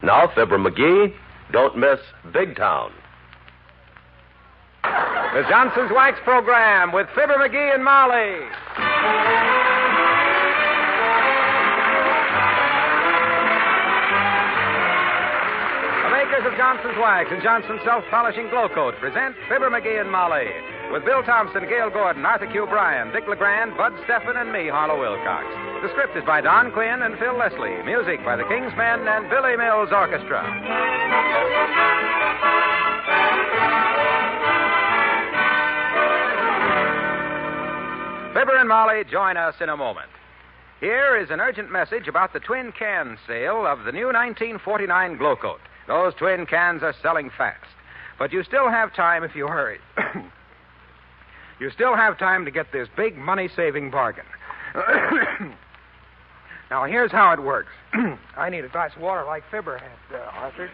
Now, Fibber McGee, don't miss Big Town. The Johnson's Wax Program with Fibber McGee and Molly. The makers of Johnson's Wax and Johnson's Self-Polishing Glow Coat present Fibber McGee and Molly with Bill Thompson, Gail Gordon, Arthur Q. Bryan, Dick LeGrand, Bud Stephan, and me, Harlow Wilcox. The script is by Don Quinn and Phil Leslie. Music by the King's Men and Billy Mills Orchestra. Fibber and Molly join us in a moment. Here is an urgent message about the twin can sale of the new 1949 Glow Coat. Those twin cans are selling fast. But you still have time if you hurry. You still have time to get this big money-saving bargain. Now, here's how it works. I need a glass of water like Fibber had, Arthur.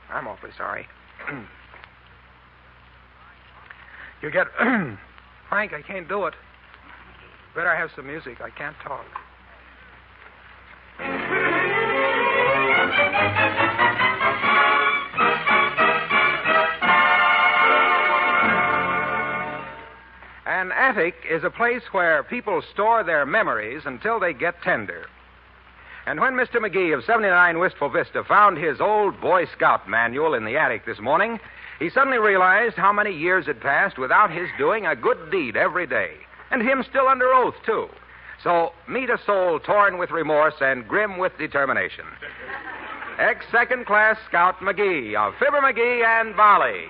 I'm awfully sorry. You get... Frank, I can't do it. Better have some music. I can't talk. An attic is a place where people store their memories until they get tender. And when Mr. McGee of 79 Wistful Vista found his old Boy Scout manual in the attic this morning, he suddenly realized how many years had passed without his doing a good deed every day. And him still under oath, too. So meet a soul torn with remorse and grim with determination. Ex-second-class Scout McGee of Fibber McGee and Molly.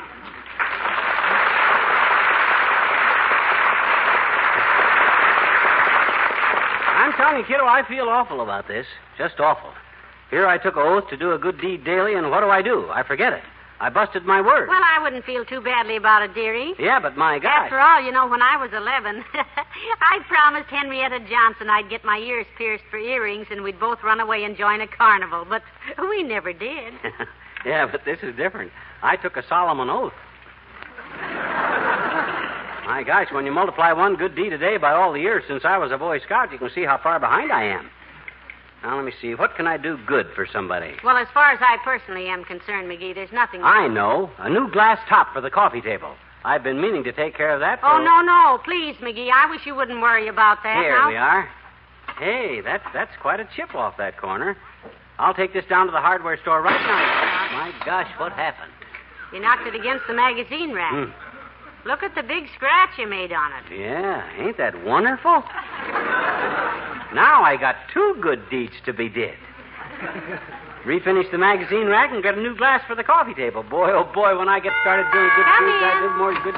I'm telling you, kiddo, I feel awful about this. Just awful. Here I took oath to do a good deed daily, and what do? I forget it. I busted my word. Well, I wouldn't feel too badly about it, dearie. Yeah, but my gosh. After all, you know, when I was 11, I promised Henrietta Johnson I'd get my ears pierced for earrings and we'd both run away and join a carnival. But we never did. Yeah, but this is different. I took a solemn oath. My gosh, when you multiply one good deed a day by all the years since I was a Boy Scout, you can see how far behind I am. Now, let me see. What can I do good for somebody? Well, as far as I personally am concerned, McGee, there's nothing... I know. A new glass top for the coffee table. I've been meaning to take care of that for... Oh, no. Please, McGee. I wish you wouldn't worry about that. Here we are. Hey, that's quite a chip off that corner. I'll take this down to the hardware store right now. My gosh, what happened? You knocked it against the magazine rack. Look at the big scratch you made on it. Yeah, ain't that wonderful? Now I got two good deeds to be did. Refinish the magazine rack and get a new glass for the coffee table. Boy, oh boy, when I get started doing good deeds, I do more good...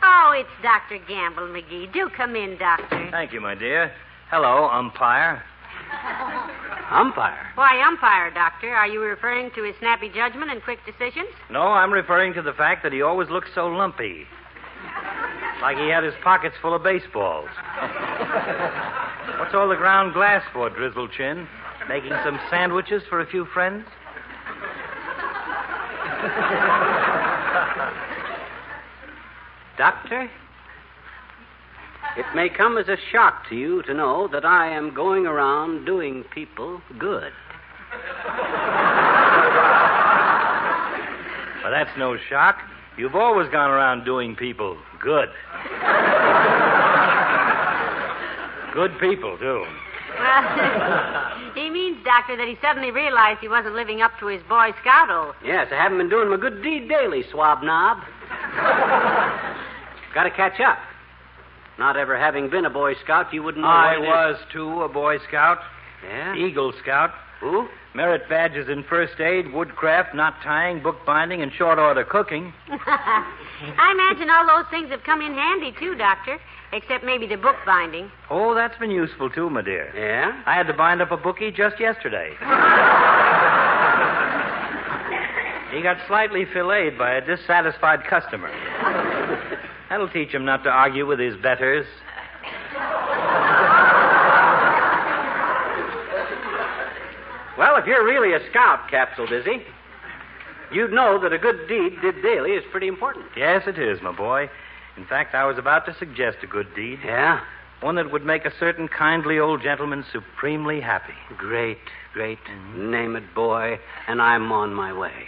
Oh, it's Dr. Gamble, McGee. Do come in, Doctor. Thank you, my dear. Hello, umpire. Umpire? Why, umpire, Doctor? Are you referring to his snappy judgment and quick decisions? No, I'm referring to the fact that he always looks so lumpy. Like he had his pockets full of baseballs. What's all the ground glass for, Drizzle Chin? Making some sandwiches for a few friends? Doctor, it may come as a shock to you to know that I am going around doing people good. Well, that's no shock. You've always gone around doing people good. Good people, too. Well, he means, Doctor, that he suddenly realized he wasn't living up to his Boy Scout oath. Yes, I haven't been doing my good deed daily, swab knob. Got to catch up. Not ever having been a Boy Scout, you wouldn't know I what it was, too, a Boy Scout. Yeah? Eagle Scout. Who? Merit badges in first aid, woodcraft, knot tying, bookbinding, and short order cooking. I imagine all those things have come in handy, too, Doctor. Except maybe the bookbinding. Oh, that's been useful, too, my dear. Yeah? I had to bind up a bookie just yesterday. He got slightly filleted by a dissatisfied customer. That'll teach him not to argue with his betters. Well, if you're really a scout, Capsule Dizzy, you'd know that a good deed did daily is pretty important. Yes, it is, my boy. In fact, I was about to suggest a good deed. Yeah? One that would make a certain kindly old gentleman supremely happy. Great. Name it, boy, and I'm on my way.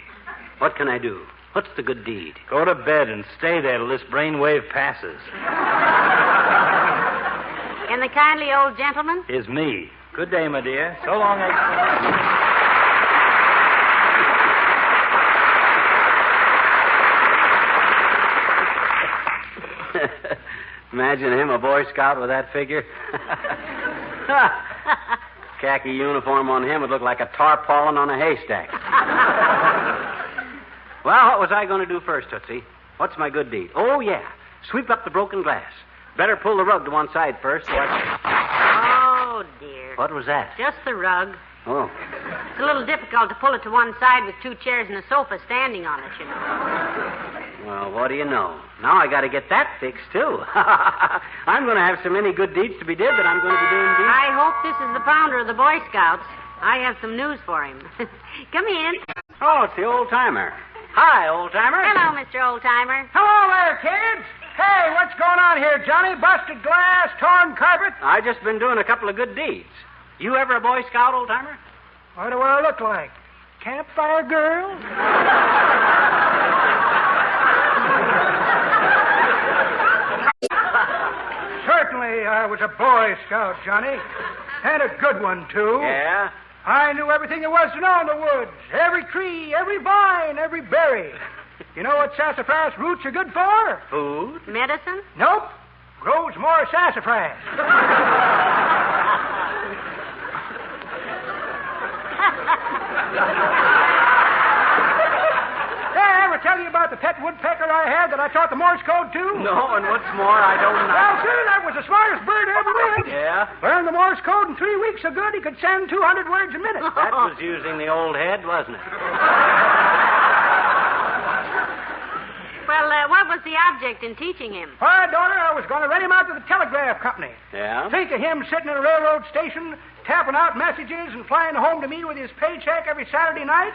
What can I do? What's the good deed? Go to bed and stay there till this brainwave passes. And the kindly old gentleman? Is me. Good day, my dear. So long, Imagine him, a Boy Scout with that figure. Khaki uniform on him would look like a tarpaulin on a haystack. Well, what was I going to do first, Tootsie? What's my good deed? Oh, yeah. Sweep up the broken glass. Better pull the rug to one side first. Oh, dear. What was that? Just the rug. Oh. It's a little difficult to pull it to one side with 2 chairs and a sofa standing on it, you know. Well, what do you know? Now I got to get that fixed, too. I'm going to have so many good deeds to be did that I'm going to be doing deeds. I hope this is the founder of the Boy Scouts. I have some news for him. Come in. Oh, it's the old-timer. Hi, old-timer. Hello, Mr. Old-Timer. Hello there, kids. Hey, what's going on here, Johnny? Busted glass, torn carpet? I just been doing a couple of good deeds. You ever a Boy Scout, old-timer? What do I look like? Campfire girl? Certainly I was a Boy Scout, Johnny. And a good one, too. Yeah? I knew everything there was to know in the woods. Every tree, every vine, every berry. You know what sassafras roots are good for? Food? Medicine? Nope. Grows more sassafras. Did I ever tell you about the pet woodpecker I had that I taught the Morse code to? No, and what's more, I don't know. Well, sir, that was the smartest bird I ever lived. Yeah? Learned the Morse code in 3 weeks so good he could send 200 words a minute. That was using the old head, wasn't it? Well, what was the object in teaching him? Why, daughter, I was going to rent him out to the telegraph company. Yeah? Think of him sitting in a railroad station, tapping out messages and flying home to me with his paycheck every Saturday night.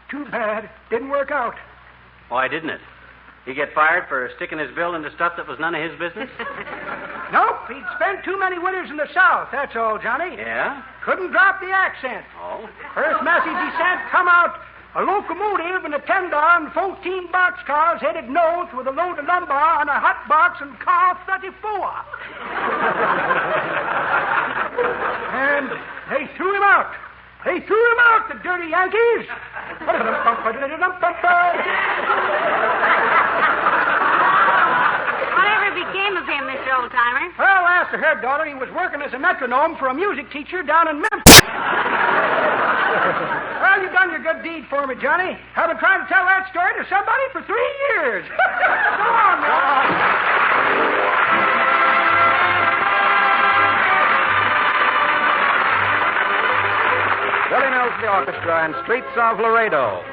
Too bad. Didn't work out. Why didn't it? He get fired for sticking his bill into stuff that was none of his business? Nope, he'd spent too many winters in the South, that's all, Johnny. Yeah? Couldn't drop the accent. Oh? First message he sent come out, a locomotive and a 10-dar 14 boxcars headed north with a load of lumber on a hot box and car 34. And they threw him out. They threw him out, the dirty Yankees. Whatever became of him, Mr. Oldtimer? Well, ask her, daughter. He was working as a metronome for a music teacher down in Memphis. Well, you've done your good deed for me, Johnny. I've been trying to tell that story to somebody for 3 years. Go on, now. Willie Mills, the orchestra, and Streets of Laredo.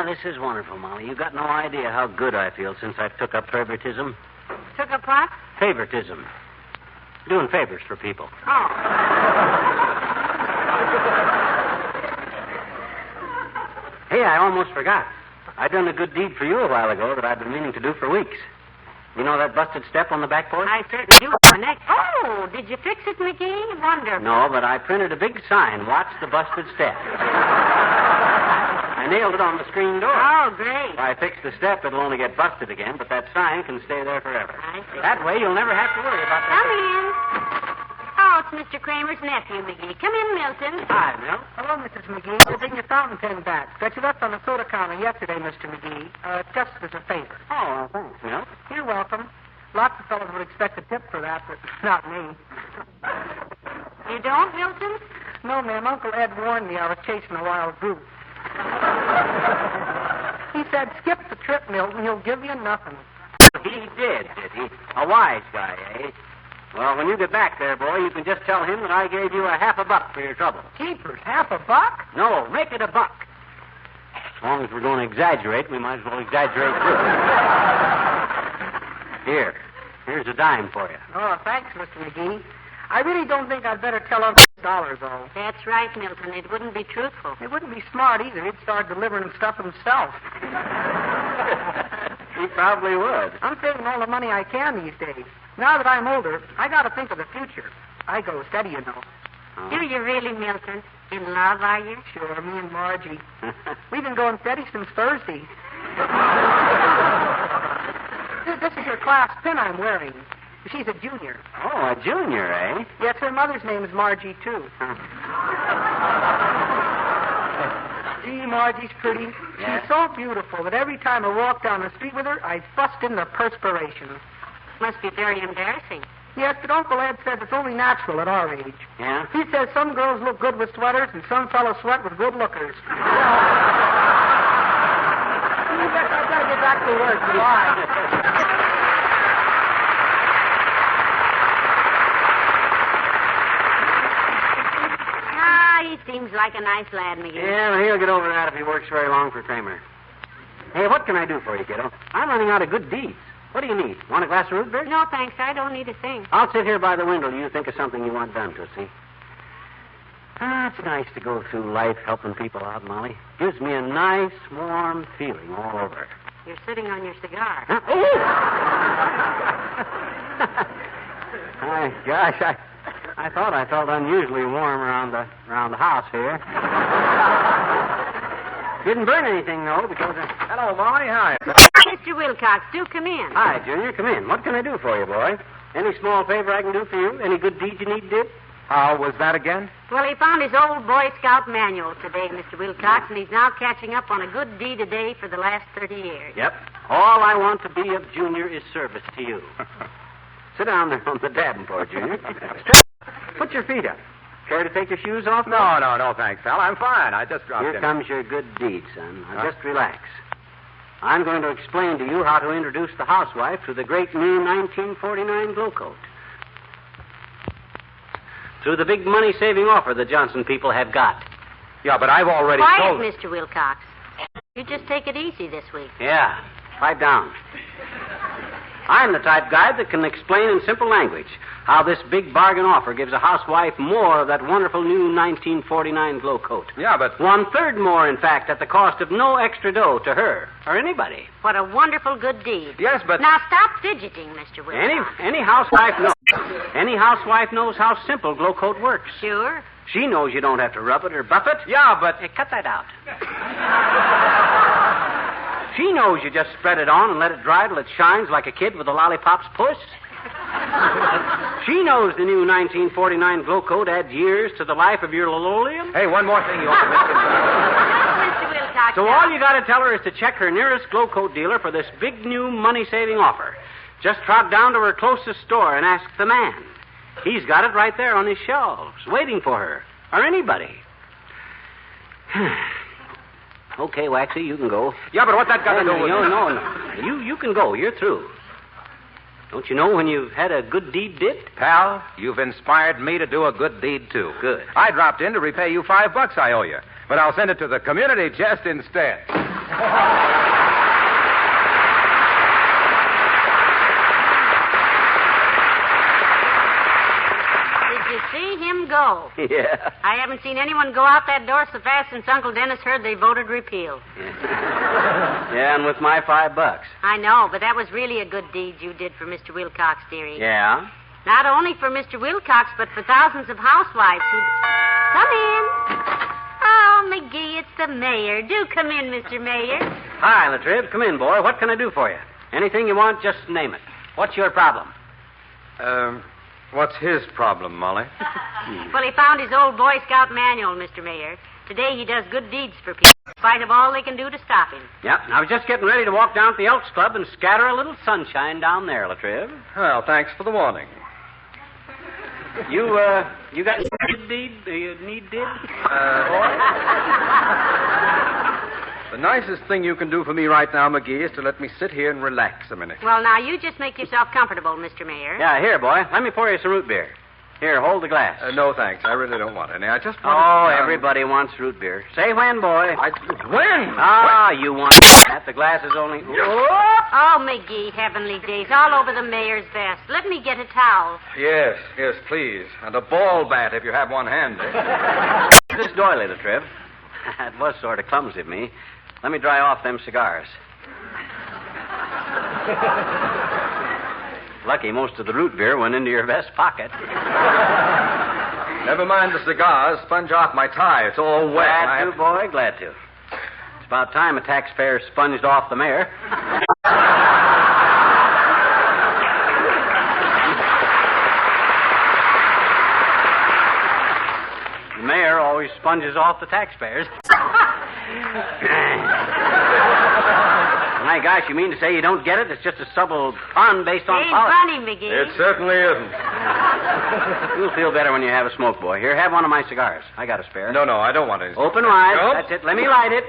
this is wonderful, Molly. You got no idea how good I feel since I took up favoritism. Took a pot? Favoritism. Doing favors for people. Oh. Hey, I almost forgot. I done a good deed for you a while ago that I've been meaning to do for weeks. You know that busted step on the back porch? I certainly do. My neck. Oh, did you fix it, McGee? Wonderful. No, but I printed a big sign, "Watch the busted step." I nailed it on the screen door. Oh, great. If I fix the step, it'll only get busted again, but that sign can stay there forever. I see. That way, you'll never have to worry about that. Come in. Oh, it's Mr. Kramer's nephew, McGee. Come in, Milton. Hi, Milt. Hello, Mrs. McGee. I'll bring your fountain pen back. That you left on the soda counter yesterday, Mr. McGee. Just as a favor. Oh, thanks, Milt. You're welcome. Lots of fellows would expect a tip for that, but not me. You don't, Milton? No, ma'am. Uncle Ed warned me I was chasing a wild goose. He said, skip the trip, Milton. He'll give you nothing. He did he? A wise guy, eh? Well, when you get back there, boy, you can just tell him that I gave you a $50 for your trouble. Keepers, $50? No, make it $1. As long as we're going to exaggerate, we might as well exaggerate too. Here's a dime for you. Oh, thanks, Mr. McGee. I really don't think I'd better tell Uncle $1, though. That's right, Milton. It wouldn't be truthful. It wouldn't be smart either. He'd start delivering stuff himself. He probably would. I'm saving all the money I can these days. Now that I'm older, I got to think of the future. I go steady, you know. Oh. Do you really, Milton? In love, are you? Sure, me and Margie. We've been going steady since Thursday. This is her class pin I'm wearing. She's a junior. Oh, a junior, eh? Yes, her mother's name is Margie, too. Gee, Margie's pretty. Yeah. She's so beautiful that every time I walk down the street with her, I bust into perspiration. Must be very embarrassing. Yes, but Uncle Ed says it's only natural at our age. Yeah? He says some girls look good with sweaters and some fellows sweat with good lookers. I gotta get back to work. Goodbye. He seems like a nice lad, McGee. Yeah, well, he'll get over that if he works very long for Kramer. Hey, what can I do for you, kiddo? I'm running out of good deeds. What do you need? Want a glass of root beer? No, thanks. I don't need a thing. I'll sit here by the window till you think of something you want done, Tootsie. It's nice to go through life helping people out, Molly. Gives me a nice, warm feeling all over. You're sitting on your cigar. Huh? Oh! My gosh, I thought I felt unusually warm around the house here. Didn't burn anything, though, because... Hello, Molly. Hi. Mr. Wilcox, do come in. Hi, Junior. Come in. What can I do for you, boy? Any small favor I can do for you? Any good deed you need did? How was that again? Well, he found his old Boy Scout manual today, Mr. Wilcox, and he's now catching up on a good deed a day for the last 30 years. Yep. All I want to be of Junior is service to you. Sit down there on the davenport, Junior. Put your feet up. Care to take your shoes off? No, thanks, pal. I'm fine. I just dropped in. Here comes your good deed, son. Now, just relax. I'm going to explain to you how to introduce the housewife to the great new 1949 glow coat. Through the big money-saving offer the Johnson people have got. Yeah, but I've already told... Quiet, Mr. Wilcox. You just take it easy this week. Yeah, pipe down. I'm the type guy that can explain in simple language how this big bargain offer gives a housewife more of that wonderful new 1949 glow coat. Yeah, but... 1/3 more, in fact, at the cost of no extra dough to her or anybody. What a wonderful good deed. Yes, but... Now stop fidgeting, Mr. Wilcox. Any housewife knows how simple glow coat works. Sure. She knows you don't have to rub it or buff it. Yeah, but... Hey, cut that out. She knows you just spread it on and let it dry till it shines like a kid with a lollipop's puss. She knows the new 1949 glow coat adds years to the life of your linoleum. Hey, one more thing you ought to mention. Mr. Wilcox. So all you got to tell her is to check her nearest glow coat dealer for this big new money-saving offer. Just trot down to her closest store and ask the man. He's got it right there on his shelves, waiting for her, or anybody. Okay, Waxy, you can go. Yeah, but what that got to do with... No. You can go. You're through. Don't you know when you've had a good deed did? Pal, you've inspired me to do a good deed, too. Good. I dropped in to repay you $5 I owe you, but I'll send it to the community chest instead. Did you see him go? Yeah. I haven't seen anyone go out that door so fast since Uncle Dennis heard they voted repeal. Yeah, and with my $5. I know, but that was really a good deed you did for Mr. Wilcox, dearie. Yeah? Not only for Mr. Wilcox, but for thousands of housewives who... Come in. Oh, McGee, it's the mayor. Do come in, Mr. Mayor. Hi, Latriv. Come in, boy. What can I do for you? Anything you want, just name it. What's your problem? What's his problem, Molly? Well, he found his old Boy Scout manual, Mr. Mayor. Today he does good deeds for people, in spite of all they can do to stop him. Yep, I was just getting ready to walk down to the Elks Club and scatter a little sunshine down there, Latriv. Well, thanks for the warning. You got good deed? Need did? The nicest thing you can do for me right now, McGee, is to let me sit here and relax a minute. Well, now, you just make yourself comfortable, Mr. Mayor. Yeah, here, boy. Let me pour you some root beer. Here, hold the glass. No, thanks. I really don't want any. I just want Everybody wants root beer. Say when, boy. When? Ah, you want that. The glass is only... Oh, McGee, heavenly days, all over the mayor's vest. Let me get a towel. Yes, please. And a ball bat if you have one handy. This doily, Latriv. It was sort of clumsy of me. Let me dry off them cigars. Lucky most of the root beer went into your vest pocket. Never mind the cigars. Sponge off my tie. It's all wet. Glad to, boy. Glad to. It's about time a taxpayer sponged off the mayor. The mayor always sponges off the taxpayers. My gosh, you mean to say you don't get it? It's just a subtle pun based on Ain't politics. funny, McGee. It certainly isn't. You'll feel better when you have a smoke, boy. Here, have one of my cigars. I got a spare. No, I don't want any. Open wide. Nope. That's it. Let me light it.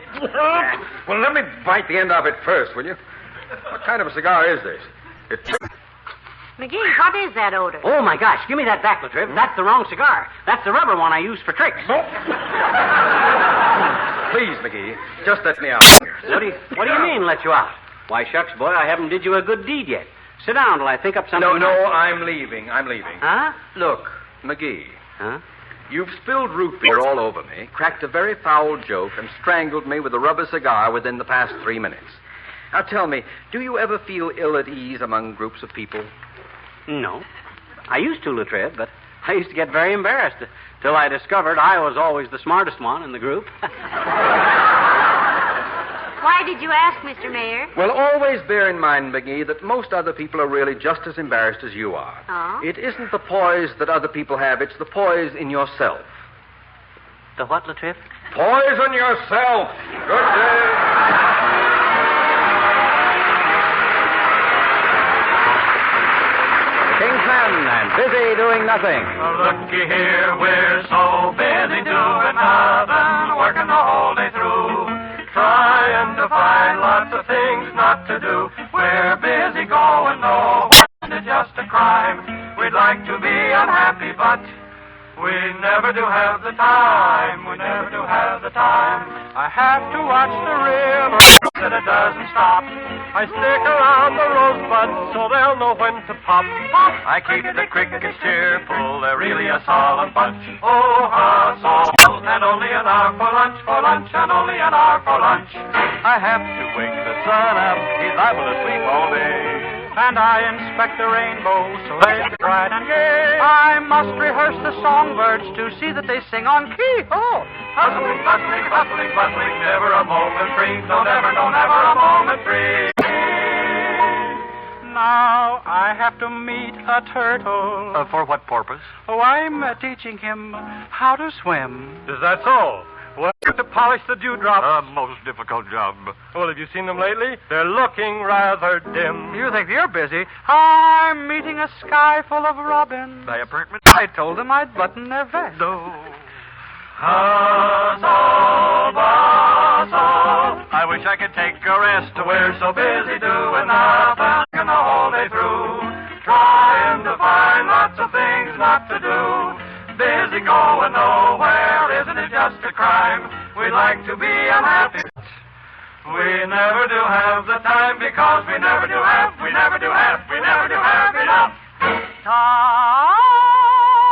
Well, let me bite the end of it first, will you? What kind of a cigar is this? McGee, what is that odor? Oh, my gosh. Give me that back, Latriv. That's the wrong cigar. That's the rubber one I use for tricks. Please, McGee, just let me out. What do you mean, let you out? Why, shucks, boy, I haven't did you a good deed yet. Sit down till I think up something. No, I'm leaving. Huh? Look, McGee. Huh? You've spilled root beer all over me, cracked a very foul joke, and strangled me with a rubber cigar within the past 3 minutes. Now tell me, do you ever feel ill at ease among groups of people? No. I used to, Latriv, but I used to get very embarrassed till I discovered I was always the smartest one in the group. Why did you ask, Mr. Mayor? Well, always bear in mind, McGee, that most other people are really just as embarrassed as you are. Oh? It isn't the poise that other people have, it's the poise in yourself. The what, Latriv? Poise in yourself. Good day. Kingsman and Busy Doing Nothing. Looky here, we're so busy doing nothing, working the whole day through, trying to find lots of things not to do. We're busy going nowhere, it's just a crime. We'd like to be unhappy, but we never do have the time. I have to watch the river, and it doesn't stop. I stick around the rosebuds so they'll know when to pop. I keep the crickets cheerful, they're really a solemn bunch. Oh, how solemn, and only an hour for lunch, and only an hour for lunch. I have to wake the sun up, he's liable to sleep all day. And I inspect the rainbow so they're bright and gay. I must rehearse the songbirds to see that they sing on key. Oh, hustling, never a moment free. Don't ever a moment free. Now I have to meet a turtle. For what purpose? Oh, I'm teaching him how to swim. Is that so? Well, to polish the dewdrops. A most difficult job. Well, have you seen them lately? They're looking rather dim. You think you're busy? I'm meeting a sky full of robins. By appointment? I told them I'd button their vest. No. Hustle, bustle. I wish I could take a rest. We're so busy doing nothing the whole day through, trying to find lots of things not to do. Busy going nowhere, isn't it just a crime? We'd like to be unhappy. We never do have the time because we never do have enough. Time.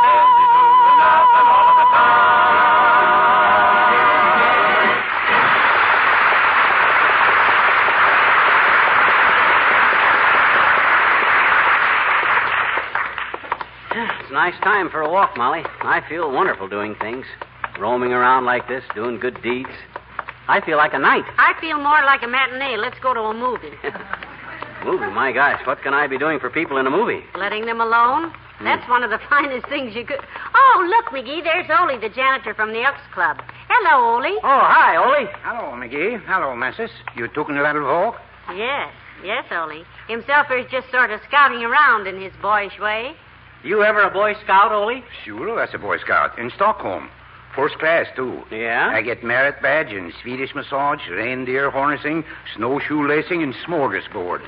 Busy doing nothing all of the time. It's a nice time for a walk, Molly. I feel wonderful doing things. Roaming around like this, doing good deeds. I feel like a knight. I feel more like a matinee. Let's go to a movie. Movie? My gosh, what can I be doing for people in a movie? Letting them alone? That's one of the finest things you could... Oh, look, McGee, there's Ole, the janitor from the Elks Club. Hello, Ole. Oh, hi, Ole. Hello, McGee. Hello, missus. You took a little walk? Yes, Ole. Himself is just sort of scouting around in his boyish way. You ever a Boy Scout, Ole? Sure, that's a Boy Scout. In Stockholm. First class, too. Yeah? I get merit badge and Swedish massage, reindeer harnessing, snowshoe lacing, and smorgasbord.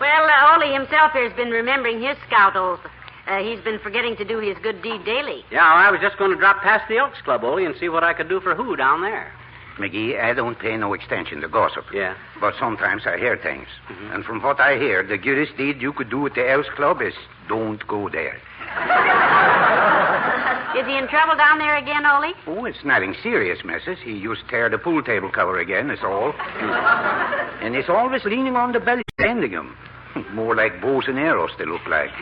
Well, Ole himself has been remembering his scout oath. He's been forgetting to do his good deed daily. Yeah, I was just going to drop past the Elks Club, Ole, and see what I could do for who down there. McGee, I don't pay no extension to gossip. Yeah. But sometimes I hear things. Mm-hmm. And from what I hear, the greatest deed you could do at the Elks Club is don't go there. Is he in trouble down there again, Ole? Oh, it's nothing serious, missus. He used to tear the pool table cover again, that's all. And he's always leaning on the belly, standing him. More like bows and arrows they look like.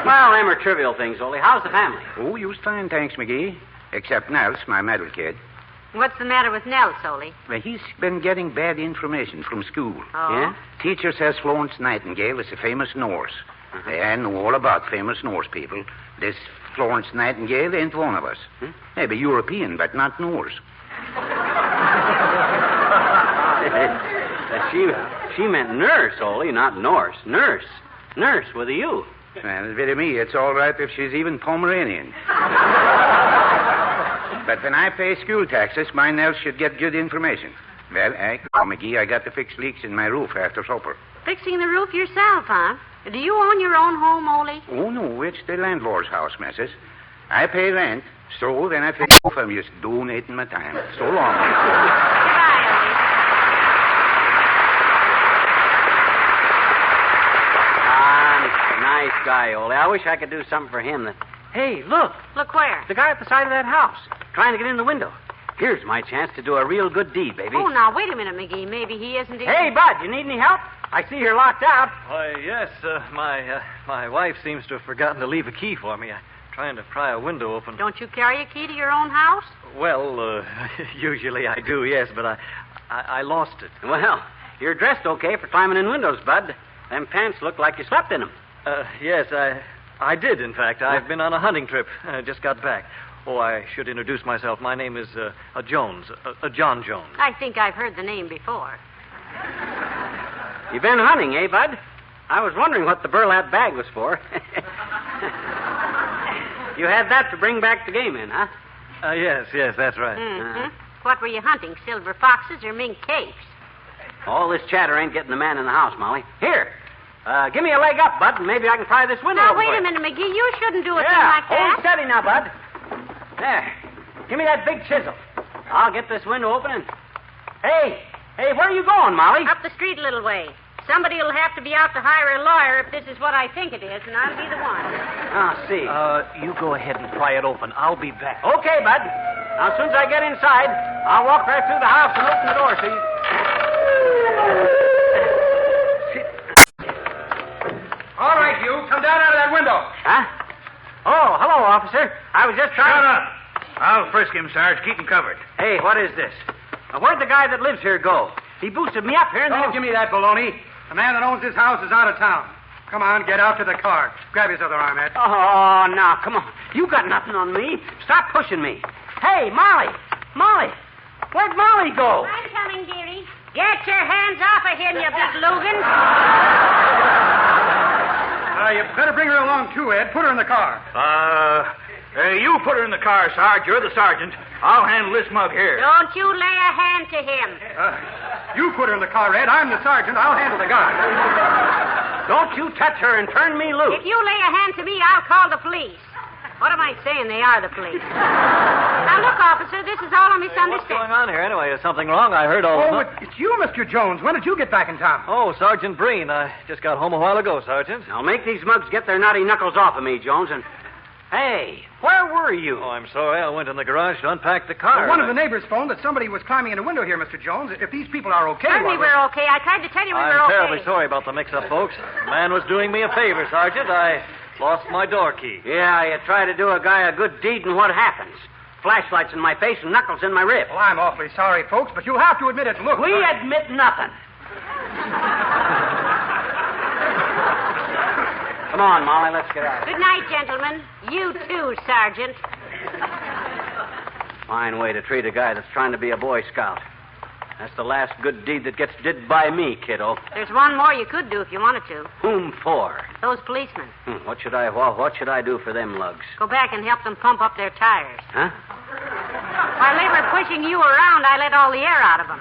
Well, them are trivial things, Ole. How's the family? Oh, you's fine, thanks, McGee. Except Nels, my middle kid. What's the matter with Nels, Ole? Well, he's been getting bad information from school. Oh? Yeah? Teacher says Florence Nightingale is a famous Norse. Uh-huh. I know all about famous Norse people. This Florence Nightingale ain't one of us. Maybe European, but not Norse. She meant nurse, Ole, not Norse. Nurse. Nurse with a U. Well, with me, it's all right if she's even Pomeranian. But when I pay school taxes, my Nels should get good information. Well, McGee, I got to fix leaks in my roof after supper. Fixing the roof yourself, huh? Do you own your own home, Ole? Oh, no, it's the landlord's house, missus. I pay rent, so then I pay if I'm just donating my time. So long. Goodbye, Ole. Nice guy, Ole. I wish I could do something for him that... Hey, look. Look where? The guy at the side of that house, trying to get in the window. Here's my chance to do a real good deed, baby. Oh, now, wait a minute, McGee. Maybe he isn't... Hey, Bud, you need any help? I see you're locked out. Why, yes. My wife seems to have forgotten to leave a key for me. I'm trying to pry a window open. Don't you carry a key to your own house? Well, usually I do, yes, but I lost it. Well, you're dressed okay for climbing in windows, Bud. Them pants look like you slept in them. Yes, I did, in fact. I've been on a hunting trip. I just got back. Oh, I should introduce myself. My name is Jones, John Jones. I think I've heard the name before. You been hunting, eh, Bud? I was wondering what the burlap bag was for. You had that to bring back the game in, huh? Yes, that's right. Mm-hmm. What were you hunting, silver foxes or mink capes? All this chatter ain't getting the man in the house, Molly. Here, give me a leg up, Bud, and maybe I can pry this window Now, open wait for a you. minute, McGee. You shouldn't do a thing Yeah, like that. hold steady now, Bud. There. Give me that big chisel. I'll get this window open and... Hey, where are you going, Molly? Up the street a little way. Somebody will have to be out to hire a lawyer if this is what I think it is, and I'll be the one. I'll see. You go ahead and pry it open. I'll be back. Okay, Bud. Now, as soon as I get inside, I'll walk right through the house and open the door so you... All right, you. Come down out of that window. Huh? Oh, hello, officer. I was just trying Shut to... up. I'll frisk him, Sarge. Keep him covered. Hey, what is this? Where'd the guy that lives here go? He boosted me up here and Don't then... give me that baloney. The man that owns this house is out of town. Come on, get out to the car. Grab his other arm, Ed. Oh, now, come on. You got nothing on me. Stop pushing me. Hey, Molly. Molly. Where'd Molly go? I'm coming, dearie. Get your hands off of him, you big Logan. You better bring her along, too, Ed. Put her in the car. You put her in the car, Sarge. You're the sergeant. I'll handle this mug here. Don't you lay a hand to him. You put her in the car, Ed. I'm the sergeant. I'll handle the gun. Don't you touch her and turn me loose. If you lay a hand to me, I'll call the police. What am I saying? They are the police. Now, look, officer, this is all a What's misunderstanding. going on here anyway? Is something wrong? I heard all Oh, it's you, Mr. Jones. When did you get back in town? Oh, Sergeant Breen. I just got home a while ago, Sergeant. Now, make these mugs get their naughty knuckles off of me, Jones, and... Hey, where were you? Oh, I'm sorry. I went in the garage to unpack the car. One of the neighbors phoned that somebody was climbing in a window here, Mr. Jones. If these people are okay... Certainly we're okay. I tried to tell you we were I'm okay. terribly sorry about the mix-up, folks. The man was doing me a favor, Sergeant. I lost my door key. Yeah, you try to do a guy a good deed, and what happens? Flashlights in my face and knuckles in my ribs. Well, I'm awfully sorry, folks, but you'll have to admit it. Look... We admit nothing. Come on, Molly, let's get out of here. Good night, gentlemen. You too, Sergeant. Fine way to treat a guy that's trying to be a Boy Scout. That's the last good deed that gets did by me, kiddo. There's one more you could do if you wanted to. Whom for? Those policemen. What should I do for them lugs? Go back and help them pump up their tires. Huh? While they were pushing you around, I let all the air out of them.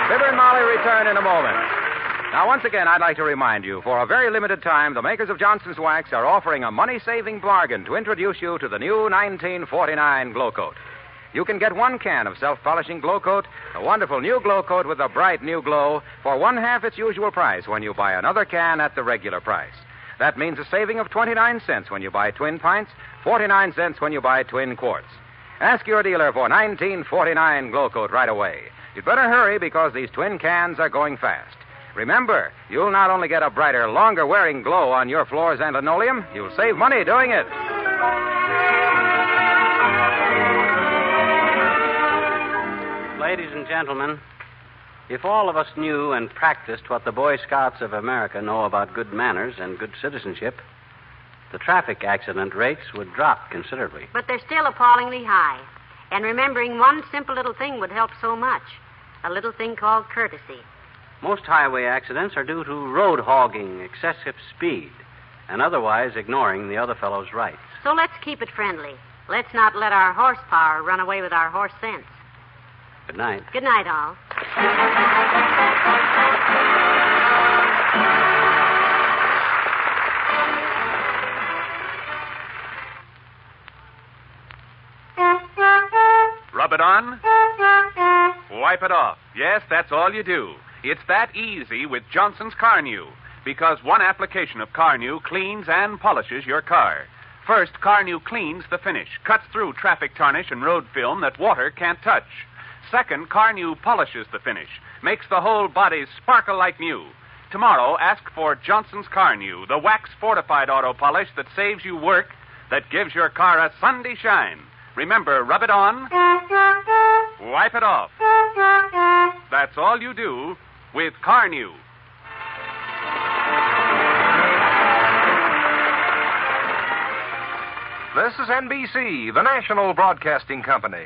Fibber and Molly return in a moment. Now, once again, I'd like to remind you, for a very limited time, the makers of Johnson's Wax are offering a money-saving bargain to introduce you to the new 1949 Glow Coat. You can get 1 can of self-polishing Glow Coat, a wonderful new Glow Coat with a bright new glow, for 1/2 its usual price when you buy another can at the regular price. That means a saving of 29 cents when you buy twin pints, 49 cents when you buy twin quarts. Ask your dealer for 1949 Glow Coat right away. You'd better hurry because these twin cans are going fast. Remember, you'll not only get a brighter, longer-wearing glow on your floors and linoleum, you'll save money doing it. Ladies and gentlemen, if all of us knew and practiced what the Boy Scouts of America know about good manners and good citizenship, the traffic accident rates would drop considerably. But they're still appallingly high. And remembering one simple little thing would help so much. A little thing called courtesy. Most highway accidents are due to road hogging, excessive speed, and otherwise ignoring the other fellow's rights. So let's keep it friendly. Let's not let our horsepower run away with our horse sense. Good night. Good night, all. Rub it on. Wipe it off. Yes, that's all you do. It's that easy with Johnson's Carnew, because one application of Carnew cleans and polishes your car. First, Carnew cleans the finish, cuts through traffic tarnish and road film that water can't touch. Second, Carnew polishes the finish, makes the whole body sparkle like new. Tomorrow, ask for Johnson's Carnew, the wax-fortified auto polish that saves you work, that gives your car a Sunday shine. Remember, rub it on, wipe it off. That's all you do with Carnew. This is NBC, the national broadcasting company.